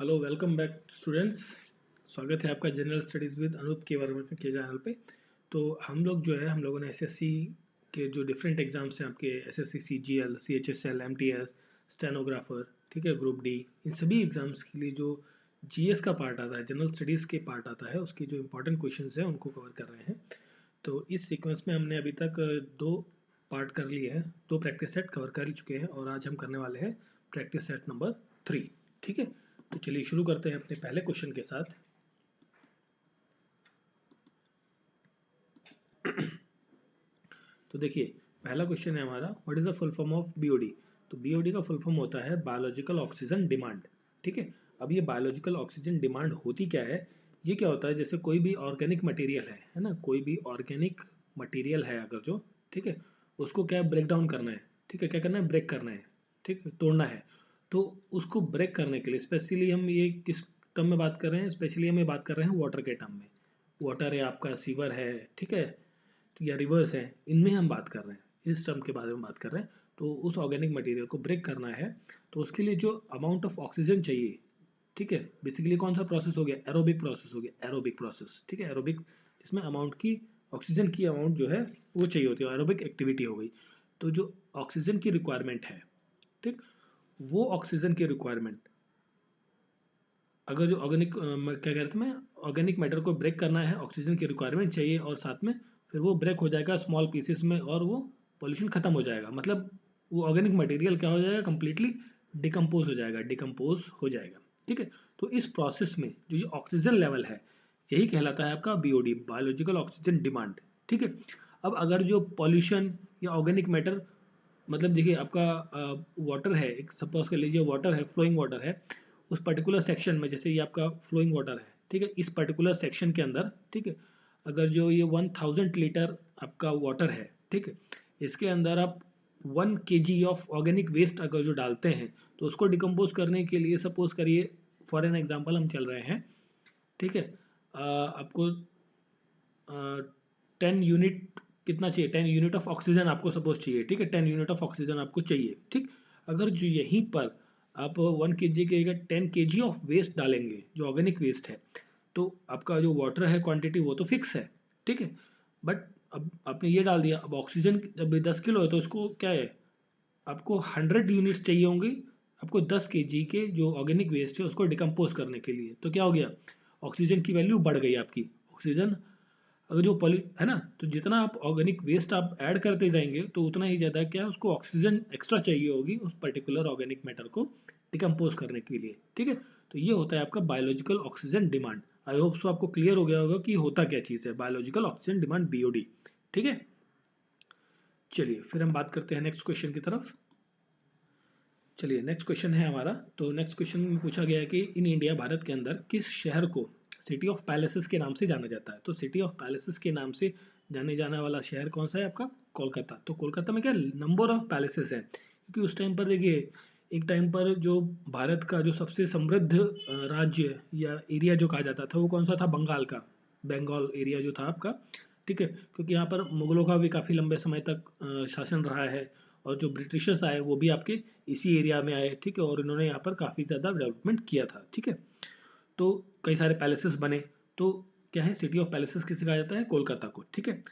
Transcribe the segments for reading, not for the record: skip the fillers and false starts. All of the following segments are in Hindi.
Hello welcome back students. स्वागत है आपका जनरल स्टडीज़ विद अनूप के वर्मा के चैनल पे। तो हम लोग जो है हम लोगों ने एसएससी के जो डिफरेंट एग्जाम्स हैं आपके SSC CGL CHSL MTS stenographer, ठीक है, ग्रुप डी, इन सभी एग्जाम्स के लिए जो जीएस का पार्ट आता है, जनरल स्टडीज़ के पार्ट आता है, उसके जो इंपॉर्टेंट क्वेश्चन हैं उनको कवर कर रहे हैं। तो इस सीक्वेंस में हमने अभी तक दो पार्ट कर लिए हैं, दो प्रैक्टिस सेट कवर कर चुके हैं और आज हम करने वाले हैं प्रैक्टिस सेट नंबर 3। ठीक है, तो चलिए शुरू करते हैं अपने पहले क्वेश्चन के साथ। तो देखिए पहला क्वेश्चन है हमारा, what is the full form of BOD. तो बीओडी का फुल फॉर्म होता है बायोलॉजिकल ऑक्सीजन डिमांड। ठीक है, अब ये बायोलॉजिकल ऑक्सीजन डिमांड होती क्या है, ये क्या होता है, जैसे कोई भी ऑर्गेनिक मटेरियल है ना, कोई भी ऑर्गेनिक मटेरियल है अगर जो, ठीक है, उसको क्या ब्रेक डाउन करना है, ठीक है, क्या करना है, ब्रेक करना है, ठीक है, तोड़ना है। तो उसको ब्रेक करने के लिए स्पेशली हम ये किस टर्म में बात कर रहे हैं, स्पेशली हम ये बात कर रहे हैं वाटर के टर्म में। वाटर है आपका, सीवर है, ठीक है, या रिवर्स है, इनमें हम बात कर रहे हैं, इस टर्म के बारे में बात कर रहे हैं। तो उस ऑर्गेनिक मटेरियल को ब्रेक करना है तो उसके लिए जो अमाउंट ऑफ ऑक्सीजन चाहिए, ठीक है, बेसिकली कौन सा प्रोसेस हो गया, एरोबिक प्रोसेस हो गया, एरोबिक प्रोसेस, ठीक है, एरोबिक, जिसमें अमाउंट की ऑक्सीजन की अमाउंट जो है वो चाहिए होती है, एरोबिक एक्टिविटी हो गई। तो जो ऑक्सीजन की रिक्वायरमेंट है, ठीक, वो ऑक्सीजन की रिक्वायरमेंट अगर जो ऑर्गेनिक क्या कहते हैं, ऑर्गेनिक मैटर को ब्रेक करना है, ऑक्सीजन की रिक्वायरमेंट चाहिए और साथ में फिर वो ब्रेक हो जाएगा स्मॉल पीसेस में और वो पॉल्यूशन खत्म हो जाएगा, मतलब वो ऑर्गेनिक मटेरियल क्या हो जाएगा, कंप्लीटली डिकम्पोज हो जाएगा, डिकम्पोज हो जाएगा। ठीक है, तो इस प्रोसेस में जो ये ऑक्सीजन लेवल है यही कहलाता है आपका बीओडी, बायोलॉजिकल ऑक्सीजन डिमांड। ठीक है, अब अगर जो पॉल्यूशन या ऑर्गेनिक मैटर, मतलब देखिए आपका वाटर है, एक सपोज कर लीजिए वाटर है, फ्लोइंग वाटर है, उस पर्टिकुलर सेक्शन में, जैसे ये आपका फ्लोइंग वाटर है, ठीक है, इस पर्टिकुलर सेक्शन के अंदर, ठीक है, अगर जो ये 1000 लीटर आपका वाटर है, ठीक है, इसके अंदर आप 1 kg ऑफ ऑर्गेनिक वेस्ट अगर जो डालते हैं तो उसको डिकम्पोज करने के लिए, सपोज करिए फॉर एन एग्जाम्पल हम चल रहे हैं, ठीक है, आपको 10 यूनिट कितना चाहिए, 10 यूनिट ऑफ ऑक्सीजन आपको सपोज चाहिए, ठीक है, 10 यूनिट ऑफ ऑक्सीजन आपको चाहिए। ठीक, अगर जो यहीं पर आप 1 kg के 10 kg ऑफ वेस्ट डालेंगे जो ऑर्गेनिक वेस्ट है, तो आपका जो वाटर है क्वांटिटी वो तो फिक्स है, ठीक है, बट अब आपने ये डाल दिया, अब ऑक्सीजन जब 10 किलो है तो उसको क्या है, आपको 100 यूनिट्स चाहिए होंगी आपको 10 kg के जो ऑर्गेनिक वेस्ट है उसको डिकम्पोज करने के लिए। तो क्या हो गया, ऑक्सीजन की वैल्यू बढ़ गई आपकी, ऑक्सीजन अगर जो पॉली है ना, तो जितना आप ऑर्गेनिक वेस्ट आप ऐड करते जाएंगे तो उतना ही ज़्यादा क्या है, उसको ऑक्सीजन एक्स्ट्रा चाहिए होगी उस पर्टिकुलर ऑर्गेनिक मैटर को डिकम्पोज करने के लिए। ठीक है, तो ये होता है आपका biological oxygen demand. I hope so आपको क्लियर हो गया होगा कि होता क्या चीज़ है बायोलॉजिकल ऑक्सीजन डिमांड, बीओडी। ठीक है, चलिए फिर हम बात करते हैं नेक्स्ट क्वेश्चन की तरफ। चलिए नेक्स्ट क्वेश्चन है हमारा, तो नेक्स्ट क्वेश्चन में पूछा गया है कि इन इंडिया, भारत के अंदर किस शहर को सिटी ऑफ पैलेसेस के नाम से जाना जाता है। तो सिटी ऑफ पैलेसेस के नाम से जाने जाने वाला शहर कौन सा है आपका, कोलकाता। तो कोलकाता में क्या नंबर ऑफ पैलेसेस है, क्योंकि उस टाइम पर देखिए, एक टाइम पर जो भारत का जो सबसे समृद्ध राज्य या एरिया जो कहा जाता था वो कौन सा था, बंगाल का, बंगाल एरिया जो था आपका। ठीक है, क्योंकि यहाँ पर मुगलों का भी काफ़ी लंबे समय तक शासन रहा है और जो ब्रिटिशर्स आए वो भी आपके इसी एरिया में आए, ठीक है, और इन्होंने यहाँ पर काफ़ी ज़्यादा डेवलपमेंट किया था। ठीक है, तो कई सारे पैलेसेस बने, तो क्या है, सिटी ऑफ पैलेसेस किसे कहा जाता है, कोलकाता को। ठीक है,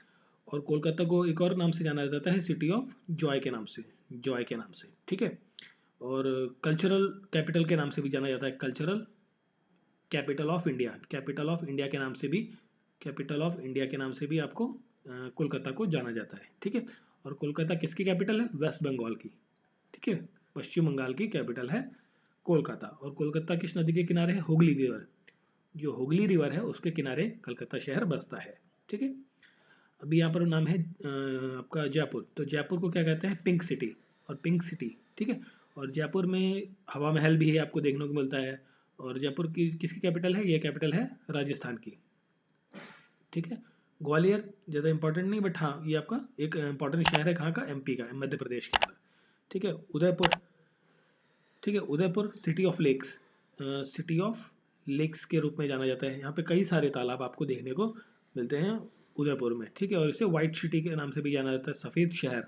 और कोलकाता को एक और नाम से जाना जाता है, सिटी ऑफ जॉय के नाम से, जॉय के नाम से। ठीक है, और कल्चरल कैपिटल के नाम से भी जाना जाता है, cultural capital of India, capital of India के नाम से भी, कैपिटल ऑफ इंडिया के नाम से भी आपको कोलकाता को जाना जाता है। ठीक है, और कोलकाता किसकी कैपिटल है, वेस्ट बंगाल की, ठीक है, पश्चिम बंगाल की कैपिटल है कोलकाता। और कोलकाता किस नदी के किनारे है, हुगली रिवर, जो हुगली रिवर है उसके किनारे कलकत्ता शहर बसता है। ठीक है, अभी यहाँ पर नाम है आपका जयपुर। तो जयपुर को क्या कहते हैं, पिंक सिटी, और पिंक सिटी, ठीक है, और जयपुर में हवा महल भी है आपको देखने को मिलता है। और जयपुर की किसकी कैपिटल है, ये कैपिटल है राजस्थान की। ठीक है, ग्वालियर ज़्यादा इंपॉर्टेंट नहीं, बट हाँ ये आपका एक इंपॉर्टेंट शहर है, कहाँ का, एमपी का, मध्य प्रदेश के अंदर। ठीक है, उदयपुर, ठीक है, Udaipur city of lakes, city of lakes के रूप में जाना जाता है। यहाँ पे कई सारे तालाब आपको देखने को मिलते हैं उदयपुर में। ठीक है, और इसे व्हाइट सिटी के नाम से भी जाना जाता है, सफ़ेद शहर।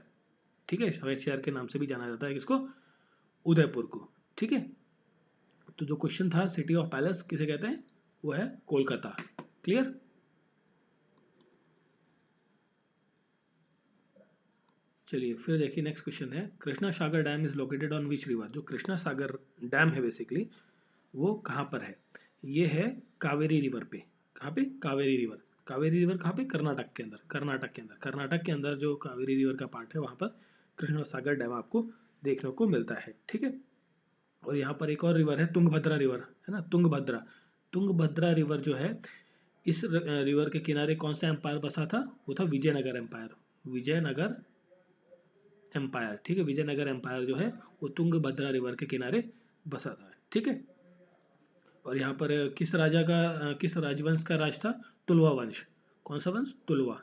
ठीक है, सफ़ेद शहर के नाम से भी जाना जाता है किसको, उदयपुर को। ठीक है, तो जो क्वेश्चन था सिटी ऑफ पैलेस किसे कहते हैं, वो है कोलकाता। क्लियर। चलिए फिर देखिए नेक्स्ट क्वेश्चन है, Krishna Sagar dam is located on which river. जो कृष्णा सागर डैम है बेसिकली वो कहाँ पर है, ये है कावेरी रिवर पे। कहाँ पे, कावेरी रिवर। कावेरी रिवर कहाँ पे, कर्नाटक के अंदर। कर्नाटक के अंदर जो कावेरी रिवर का पार्ट है वहाँ पर कृष्णा सागर डैम आपको देखने को मिलता है। ठीक है। और यहाँ पर एक और रिवर है तुंगभद्रा रिवर, है ना, तुंगभद्रा रिवर जो है, इस रिवर के किनारे कौन सा एम्पायर बसा था, वो था विजयनगर एम्पायर। विजयनगर एम्पायर, ठीक है, विजयनगर एम्पायर जो है वो तुंगभद्रा रिवर के किनारे बसा था। ठीक है। और यहाँ पर किस राजा का किस राजवंश का राज था, तुलवा वंश। कौन सा वंश, तुलवा।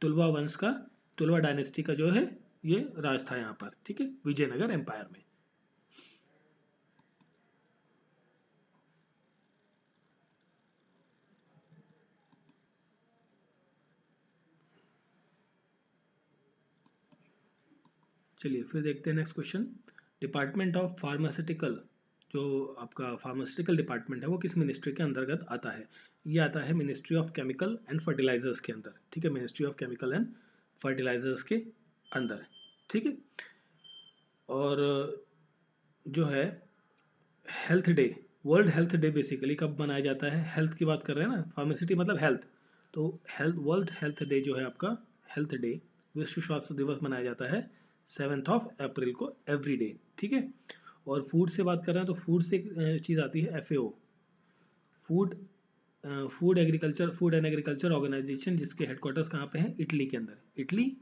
तुलवा वंश का, तुलवा डायनेस्टी का जो है ये राज था यहाँ पर। ठीक है, विजयनगर एम्पायर में। चलिए फिर देखते हैं next question, department of pharmaceutical. जो आपका फार्मास्यूटिकल डिपार्टमेंट है वो किस मिनिस्ट्री के अंतर्गत आता है, ये आता है ministry of chemical and fertilizers के अंदर। ठीक है, ministry of chemical and fertilizers के अंदर। ठीक है। और जो है health day, world health day basically कब मनाया जाता है, हेल्थ की बात कर रहे हैं ना, फार्मेसिटी मतलब हेल्थ, तो हेल्थ, वर्ल्ड हेल्थ डे जो है आपका, हेल्थ डे, विश्व स्वास्थ्य दिवस मनाया जाता है 7 अप्रैल को, एवरी डे। ठीक है। और फूड से बात कर रहे हैं तो फूड से एक चीज़ आती है FAO, food food and agriculture organization, जिसके हेडक्वार्टर्स कहाँ पे हैं, इटली के अंदर। इटली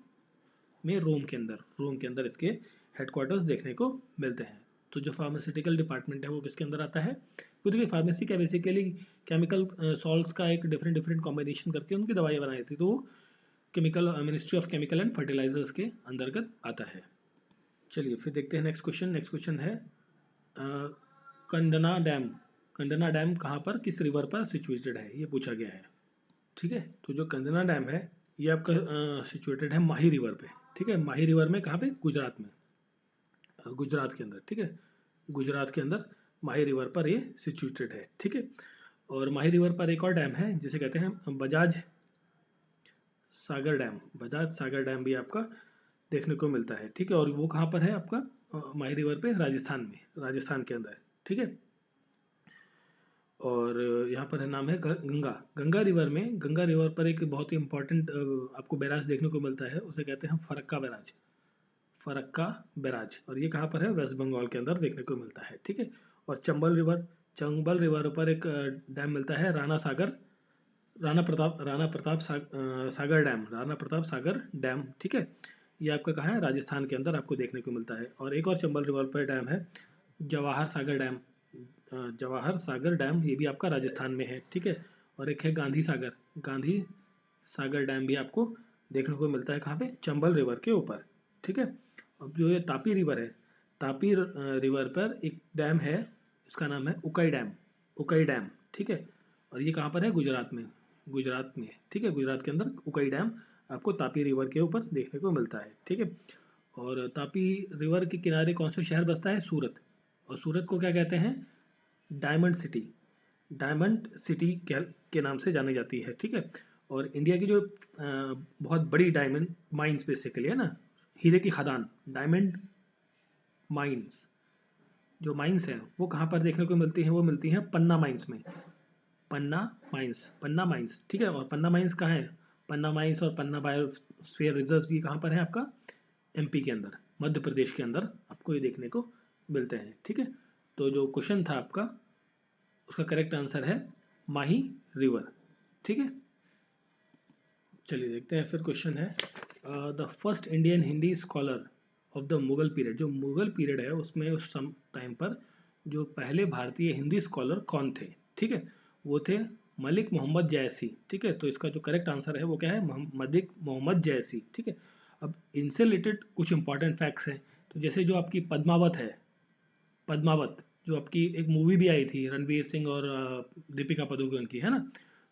में रोम के अंदर इसके हेडक्वार्टर्स देखने को मिलते हैं। तो जो फार्मास्यूटिकल डिपार्टमेंट है वो किसके अंदर आता है, तो देखिए फार्मेसी क्या बेसिकली केमिकल सॉल्ट्स का एक डिफरेंट डिफरेंट कॉम्बिनेशन करके उनकी दवाइयाँ बनाई थी, तो वो chemical ministry of chemical and fertilizers के अंतर्गत आता है। चलिए फिर देखते हैं नेक्स्ट क्वेश्चन। नेक्स्ट क्वेश्चन है कंडना डैम। कंडना डैम कहाँ पर, किस रिवर पर सिचुएटेड है, ये पूछा गया है। ठीक है। तो जो कंडना डैम है ये आपका सिचुएटेड है माही रिवर पे। ठीक है, माही रिवर में, कहाँ पे, गुजरात में, गुजरात के अंदर। ठीक है, गुजरात के अंदर माही रिवर पर ये सिचुएटेड है। ठीक है। और माही रिवर पर एक और डैम है जिसे कहते हैं बजाज सागर डैम। बजाज सागर डैम भी आपका देखने को मिलता है। ठीक है। और वो कहाँ पर है आपका, माही रिवर पे, राजस्थान में, राजस्थान के अंदर। ठीक है। और यहाँ पर है नाम है गंगा। गंगा रिवर में, गंगा रिवर पर एक बहुत ही इंपॉर्टेंट आपको बैराज देखने को मिलता है, उसे कहते हैं फरक्का बैराज। फरक्का बैराज, और ये कहाँ पर है, वेस्ट बंगाल के अंदर देखने को मिलता है। ठीक है। और चंबल रिवर पर एक डैम मिलता है, सागर डैम, राणा प्रताप सागर डैम। ठीक है। ये आपका कहाँ है, राजस्थान के अंदर आपको देखने को मिलता है। और एक और चंबल रिवर पर डैम है जवाहर सागर डैम। जवाहर सागर डैम ये भी आपका राजस्थान में है। ठीक है। और एक है गांधी सागर डैम भी आपको देखने को मिलता है, कहाँ पे, चंबल रिवर के ऊपर। ठीक है। अब जो ये तापी रिवर है, तापी रिवर पर एक डैम है, इसका नाम है उकाई डैम। ठीक है। और ये कहाँ पर है, गुजरात में। ठीक है, गुजरात के अंदर उकाई डैम आपको तापी रिवर के ऊपर देखने को मिलता है। ठीक है। और तापी रिवर के किनारे कौन सा शहर बसता है, सूरत। और सूरत को क्या कहते हैं, डायमंड सिटी के नाम से जानी जाती है। ठीक है। और इंडिया की जो बहुत बड़ी डायमंड माइंस बेसिकली है ना, हीरे की खदान, डायमंड माइंस, जो माइंस हैं वो कहाँ पर देखने को मिलती हैं, वो मिलती हैं पन्ना माइंस में। पन्ना माइंस। ठीक है। और पन्ना माइंस कहाँ है, पन्ना माइंस और पन्ना बायोस्फीयर रिजर्व ये कहाँ पर है आपका, MP के अंदर, मध्य प्रदेश के अंदर आपको ये देखने को मिलते हैं। ठीक है। तो जो क्वेश्चन था आपका, उसका करेक्ट आंसर है माही रिवर। ठीक है। चलिए देखते हैं फिर क्वेश्चन है, the first Indian Hindi scholar of the Mughal period. जो मुगल पीरियड है उसमें उस टाइम पर जो पहले भारतीय हिंदी स्कॉलर कौन थे, ठीक है, वो थे मलिक मोहम्मद जैसी। ठीक है। तो इसका जो करेक्ट आंसर है वो क्या है, मलिक मोहम्मद जैसी। ठीक है। अब इनसे रिलेटेड कुछ इंपॉर्टेंट फैक्ट्स हैं। तो जैसे जो आपकी पद्मावत है, पद्मावत जो आपकी एक मूवी भी आई थी रणवीर सिंह और दीपिका पादुकोण की, है ना,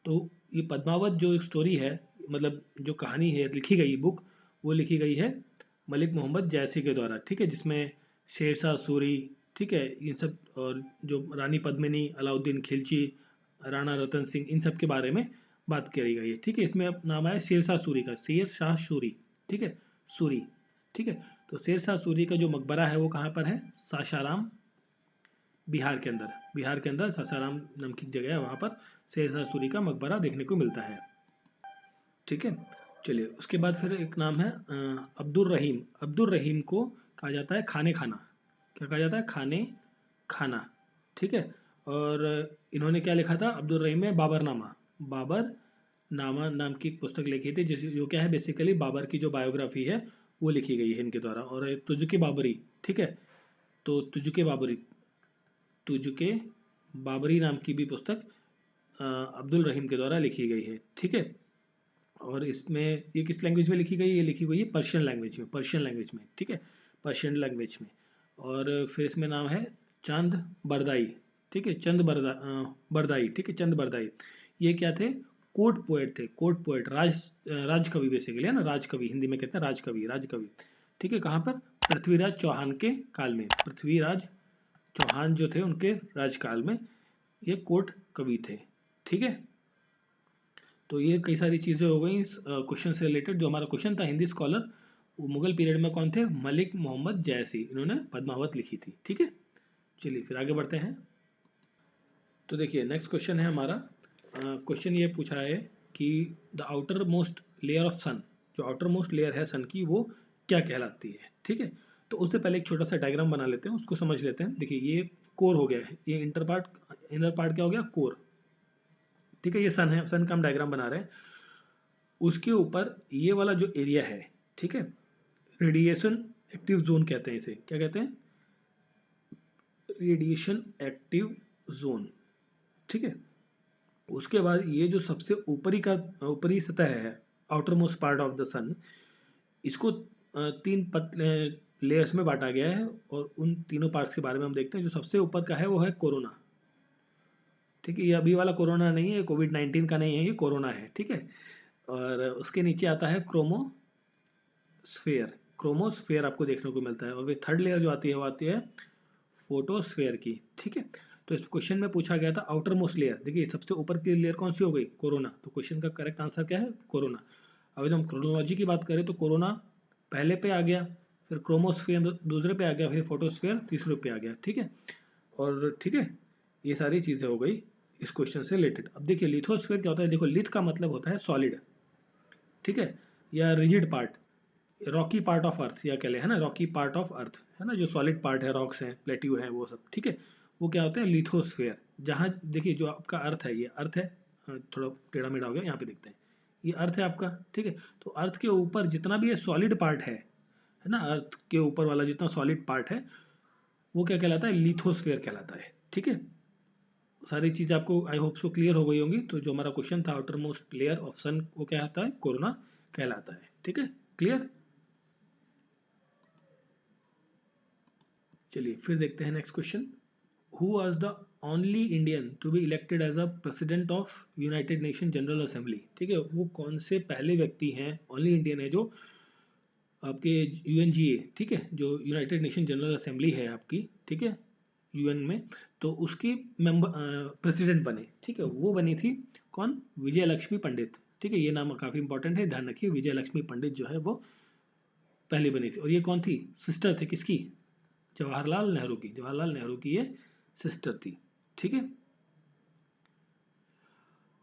तो ये पद्मावत जो एक स्टोरी है, मतलब जो कहानी है, लिखी गई बुक, वो लिखी गई है मलिक मोहम्मद जैसी के द्वारा। ठीक है। जिसमें शेरशाह सूरी, ठीक है, इन सब, और जो रानी पद्मिनी, अलाउद्दीन खिलजी, राणा रतन सिंह, इन सब के बारे में बात करी गई है। ठीक है, इसमें अब नाम आया शेरशाह सूरी का, शेरशाह सूरी, ठीक है, सूरी, ठीक है। तो शेरशाह सूरी का जो मकबरा है वो कहाँ पर है? सासाराम, बिहार के अंदर, बिहार के अंदर सासाराम नाम की जगह है, वहाँ पर शेरशाह सूरी का मकबरा देखने को मिलता है। ठीक है, चलिए उसके बाद फिर एक नाम है अब्दुल रहीम। अब्दुल रहीम को कहा जाता है खाने खाना। क्या कहा जाता है? खाने खाना। ठीक है, और इन्होंने क्या लिखा था? अब्दुल रहीम में बाबरनामा, बाबर नामा नाम की पुस्तक लिखी थी, जो क्या है बेसिकली बाबर की जो बायोग्राफी है वो लिखी गई है इनके द्वारा। और तुझके बाबरी, ठीक है, तो तुझके बाबरी, तुझके बाबरी नाम की भी पुस्तक अब्दुल रहीम के द्वारा लिखी गई है। ठीक है, और इसमें ये किस लैंग्वेज में लिखी गई है? ये लिखी हुई है पर्शियन लैंग्वेज में, पर्शियन लैंग्वेज में। ठीक है, पर्शियन लैंग्वेज में। और फिर इसमें नाम है चंद बरदाई। ठीक है, बरदाई, ठीक है, चंद बरदाई। ये क्या थे? कोर्ट पोएट थे, कोर्ट पोएट, राजकवि बेसिकली, है ना, राजकवि, हिंदी में कहते हैं राजकवि, राजकवि। ठीक है, कहाँ पर? पृथ्वीराज चौहान के काल में, पृथ्वीराज चौहान जो थे उनके राजकाल में ये कोर्ट कवि थे। ठीक है, तो ये कई सारी चीज़ें हो गई इस क्वेश्चन से रिलेटेड। जो हमारा क्वेश्चन था हिंदी स्कॉलर, वो मुगल पीरियड में कौन थे? मलिक मोहम्मद जयसी, इन्होंने पद्मावत लिखी थी। ठीक है, चलिए फिर आगे बढ़ते हैं। तो देखिए नेक्स्ट क्वेश्चन है हमारा, क्वेश्चन ये पूछा है कि the outermost layer of sun, जो आउटर मोस्ट लेयर है सन की, वो क्या कहलाती है? ठीक है, तो उससे पहले एक छोटा सा डायग्राम बना लेते हैं, उसको समझ लेते हैं। देखिए ये कोर हो गया है, ये इनर पार्ट क्या हो गया? कोर। ठीक है, ये सन है, सन का हम डायग्राम बना रहे हैं। उसके ऊपर ये वाला जो एरिया है, ठीक है, रेडिएशन एक्टिव जोन कहते हैं इसे। क्या कहते हैं? Radiation active zone. ठीक है, उसके बाद ये जो सबसे ऊपरी सतह है, outermost part of the sun, इसको तीन लेयर्स में बांटा गया है। और उन तीनों पार्ट्स के बारे में हम देखते हैं। जो सबसे ऊपर का है वो है कोरोना। ठीक है, ये अभी वाला कोरोना नहीं है, कोविड-19 का नहीं है, ये कोरोना है। ठीक है, और उसके नीचे आता है क्रोमोस्फेयर। क्रोमोस्फेयर आपको देखने को मिलता है। और वे थर्ड लेयर जो आती है वो आती है फोटोस्फेयर की। ठीक है, तो इस क्वेश्चन में पूछा गया था आउटर मोस्ट लेयर। देखिए सबसे ऊपर की लेयर कौन सी हो गई? कोरोना। तो क्वेश्चन का करेक्ट आंसर क्या है? कोरोना। अब जब हम क्रोनोलॉजी की बात करें तो कोरोना पहले पे आ गया, फिर क्रोमोस्फेयर दूसरे पे आ गया, फिर फोटोस्फेयर तीसरे पे आ गया। ठीक है, और ठीक है, ये सारी चीजें हो गई इस क्वेश्चन से रिलेटेड। अब देखिए लिथोस्फेयर क्या होता है? देखो लिथ का मतलब होता है सॉलिड, ठीक है, या rigid part, Rocky part of earth, या कह ले, है ना, रॉकी पार्ट ऑफ अर्थ, है ना, जो सॉलिड पार्ट है, रॉक्स हैं, प्लेट्यू है, वो सब। ठीक है, वो क्या होता है? लिथोस्फेयर। जहाँ देखिए जो आपका अर्थ है, ये अर्थ है, थोड़ा टेढ़ा मेढ़ा हो गया, यहाँ पे देखते हैं, ये अर्थ है आपका। ठीक है, तो अर्थ के ऊपर जितना भी ये सॉलिड पार्ट है ना, अर्थ के ऊपर वाला जितना सॉलिड पार्ट है वो क्या कहलाता है? लिथोस्फेयर कहलाता है। ठीक है, सारी चीज आपको आई होप सो क्लियर हो गई होंगी। तो जो हमारा क्वेश्चन था आउटर मोस्ट लेयर ऑफ सन, वो क्या आता है? कोरोना कहलाता है। ठीक है, क्लियर। चलिए फिर देखते हैं next question. Who was the only Indian to be elected as a president of United Nation General Assembly? ठीक है, वो कौन से पहले व्यक्ति हैं, ओनली इंडियन है, जो आपके यूएनजीए, ठीक है, जो यूनाइटेड नेशन जनरल असेंबली है आपकी, ठीक है, यूएन में, तो उसकी मेंबर प्रेसिडेंट बने। ठीक है, वो बनी थी कौन? विजय लक्ष्मी पंडित। ठीक है, ये नाम काफी इंपॉर्टेंट है, ध्यान रखिए। विजय लक्ष्मी पंडित जो है वो पहली बनी थी। और ये कौन थी? सिस्टर थी किसकी? जवाहरलाल नेहरू की। जवाहरलाल नेहरू की ये सिस्टर थी। ठीक है,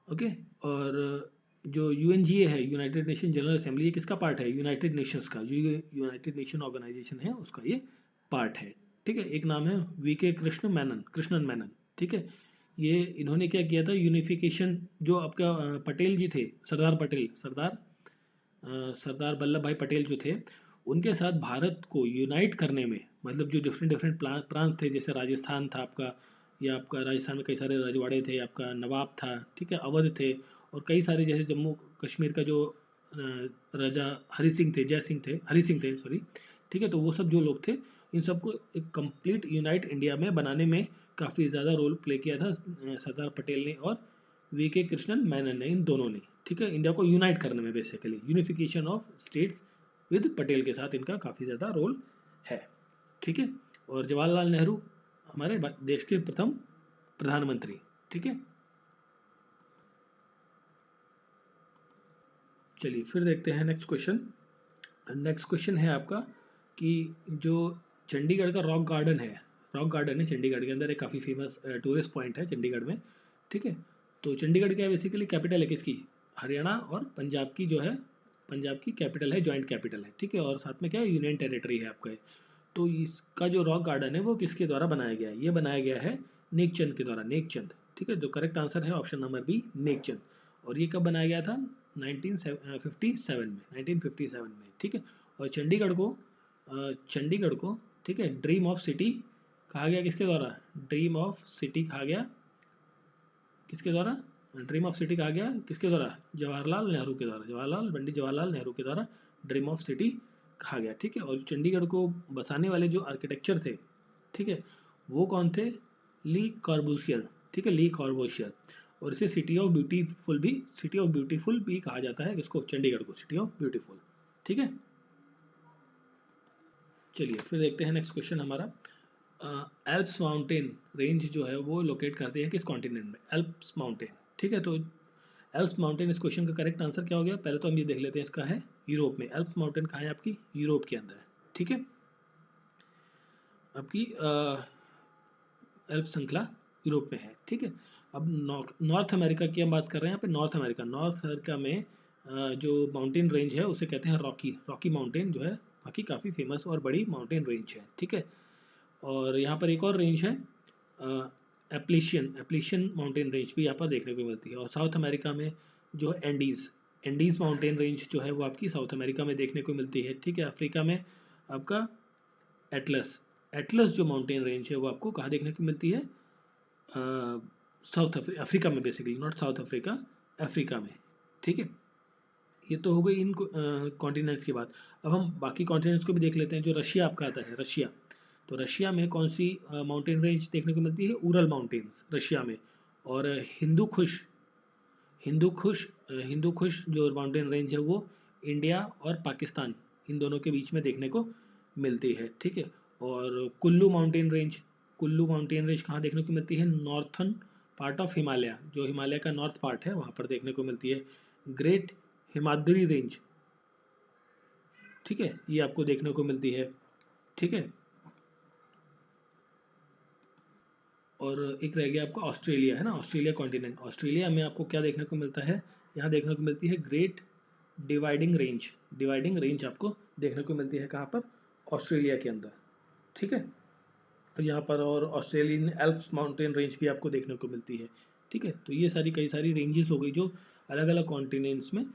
ओके। और जो यूएनजीए है, यूनाइटेड नेशन जनरल असेंबली, ये किसका पार्ट है? यूनाइटेड नेशंस का, जो यूनाइटेड नेशन ऑर्गेनाइजेशन है उसका ये पार्ट है। ठीक है, एक नाम है वीके कृष्णन मैनन। ठीक है, ये इन्होंने क्या किया था? यूनिफिकेशन, जो आपका पटेल जी थे, सरदार पटेल, सरदार वल्लभ भाई पटेल जो थे, उनके साथ भारत को यूनाइट करने में, मतलब जो डिफरेंट डिफरेंट प्रांत थे, जैसे राजस्थान था आपका, या आपका राजस्थान में कई सारे रजवाड़े थे, आपका नवाब था, ठीक है, अवध थे, और कई सारे जैसे जम्मू कश्मीर का जो राजा हरि सिंह थे, सॉरी। ठीक है, तो वो सब जो लोग थे, इन सबको एक कंप्लीट यूनाइट इंडिया में बनाने में काफ़ी ज़्यादा रोल प्ले किया था सरदार पटेल ने और वीके कृष्णन मैनन ने, इन दोनों ने। ठीक है, इंडिया को यूनाइट करने में, basically unification of states with Patel के साथ इनका काफ़ी ज़्यादा रोल है। ठीक है, और जवाहरलाल नेहरू हमारे देश के प्रथम प्रधानमंत्री। ठीक है, चलिए फिर देखते हैं नेक्स्ट क्वेश्चन। नेक्स्ट क्वेश्चन है आपका कि जो चंडीगढ़ का रॉक गार्डन है, रॉक गार्डन है चंडीगढ़ के अंदर, एक काफ़ी फेमस टूरिस्ट पॉइंट है चंडीगढ़ में। ठीक है, तो चंडीगढ़ क्या है, बेसिकली कैपिटल है किसकी, हरियाणा और पंजाब की जो है, पंजाब की कैपिटल है, जॉइंट कैपिटल है। ठीक है, और साथ में क्या है, यूनियन टेरिटरी है आपका। तो इसका जो रॉक गार्डन है वो किसके द्वारा बनाया गया है, ये बनाया गया है नेकचंद के द्वारा, नेकचंद। ठीक है, जो करेक्ट आंसर है ऑप्शन नंबर बी, नेकचंद। और ये कब बनाया गया था, 1957 में, 1957 में। ठीक है, और चंडीगढ़ को ठीक है ड्रीम ऑफ सिटी कहा गया किसके द्वारा, ड्रीम ऑफ सिटी कहा गया किसके द्वारा, ड्रीम ऑफ सिटी कहा गया किसके द्वारा, जवाहरलाल नेहरू के द्वारा, पंडित जवाहरलाल नेहरू के द्वारा ड्रीम ऑफ सिटी कहा गया। ठीक है, और चंडीगढ़ को बसाने वाले जो आर्किटेक्चर थे, ठीक है, वो कौन थे, ली कॉर्बूसियर। ठीक है, ली कॉर्बूसियर। और इसे सिटी ऑफ ब्यूटीफुल भी कहा जाता है, किसको, चंडीगढ़ को सिटी ऑफ ब्यूटीफुल। ठीक है, चलिए फिर देखते हैं नेक्स्ट क्वेश्चन हमारा। एल्प्स माउंटेन रेंज जो है वो लोकेट करते हैं किस कॉन्टिनेंट में, एल्प्स माउंटेन। ठीक है, तो एल्प्स माउंटेन इस क्वेश्चन का करेक्ट आंसर क्या हो गया, पहले तो हम ये देख लेते हैं, इसका है यूरोप में। एल्प्स माउंटेन कहाँ है आपकी, यूरोप के अंदर है। ठीक है, आपकी एल्प्स श्रृंखला यूरोप में है। ठीक है, अब नॉर्थ अमेरिका की हम बात कर रहे हैं यहाँ पे। नॉर्थ अमेरिका में जो माउंटेन रेंज है उसे कहते हैं रॉकी माउंटेन जो है, बाकी काफ़ी फेमस और बड़ी माउंटेन रेंज है। ठीक है, और यहाँ पर एक और रेंज है एप्लिशियन माउंटेन रेंज भी यहाँ पर देखने को मिलती है। और साउथ अमेरिका में जो एंडीज माउंटेन रेंज जो है वो आपकी साउथ अमेरिका में देखने को मिलती है। ठीक है, अफ्रीका में आपका एटलस एटलस जो माउंटेन रेंज है वो आपको कहाँ देखने को मिलती है, साउथ अफ्रीका में, basically not south Africa, Africa में। ठीक है, ये तो हो गई इन कॉन्टिनेंट्स की बात। अब हम बाकी कॉन्टिनेंट्स को भी देख लेते हैं। जो रशिया आपका आता है, रशिया, तो रशिया में कौन सी माउंटेन रेंज देखने को मिलती है, उरल माउंटेन्स रशिया में। और हिंदू खुश जो माउंटेन रेंज है वो इंडिया और पाकिस्तान इन दोनों के बीच में देखने को मिलती है। ठीक है, और कुल्लू माउंटेन रेंज कहाँ देखने को मिलती है, नॉर्थन पार्ट ऑफ हिमालय, जो हिमालय का नॉर्थ पार्ट है वहाँ पर देखने को मिलती है। ग्रेट हिमाद्री रेंज, ठीक है, ये आपको देखने को मिलती है। ठीक है, और एक रह गया आपका ऑस्ट्रेलिया, है ना, ऑस्ट्रेलिया कॉन्टिनेंट। ऑस्ट्रेलिया में आपको क्या देखने को मिलता है, यहाँ देखने को मिलती है ग्रेट डिवाइडिंग रेंज आपको देखने को मिलती है कहाँ पर, ऑस्ट्रेलिया के अंदर। ठीक है, तो यहाँ पर और ऑस्ट्रेलियन एल्प्स माउंटेन रेंज भी आपको देखने को मिलती है। ठीक है, तो ये कई सारी रेंजेस हो गई जो अलग अलग कॉन्टिनेंट्स में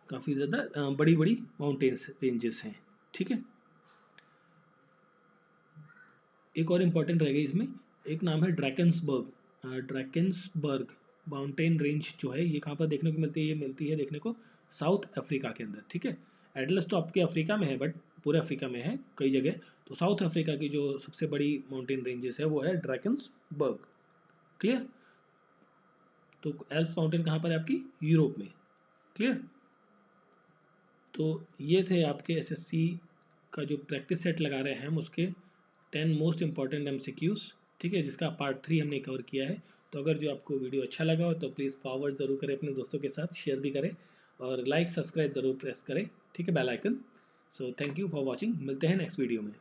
काफ़ी ज़्यादा बड़ी बड़ी माउंटेन्स रेंजेस हैं। ठीक है, एक और इम्पॉर्टेंट रह गई इसमें, एक नाम है ड्रैकेंसबर्ग माउंटेन रेंज जो है, ये कहाँ पर देखने को मिलती है, ये मिलती है देखने को साउथ अफ्रीका के अंदर। ठीक है, एटलस तो आपके अफ्रीका में है, बट पूरे अफ्रीका में है कई जगह। तो साउथ अफ्रीका की जो सबसे बड़ी माउंटेन रेंजेस है वो है ड्रैकेंसबर्ग। क्लियर, तो एल्प्स माउंटेन कहाँ पर है आपकी, यूरोप में। क्लियर, तो ये थे आपके एसएससी का जो प्रैक्टिस सेट लगा रहे हैं हम, उसके 10 मोस्ट इंपॉर्टेंट एमसीक्यूज। ठीक है, जिसका पार्ट 3 हमने कवर किया है। तो अगर जो आपको वीडियो अच्छा लगा हो तो प्लीज़ फॉरवर्ड ज़रूर करें अपने दोस्तों के साथ, शेयर भी करें, और लाइक सब्सक्राइब ज़रूर प्रेस करें। ठीक है, bell icon. So thank you for watching, मिलते हैं नेक्स्ट वीडियो में।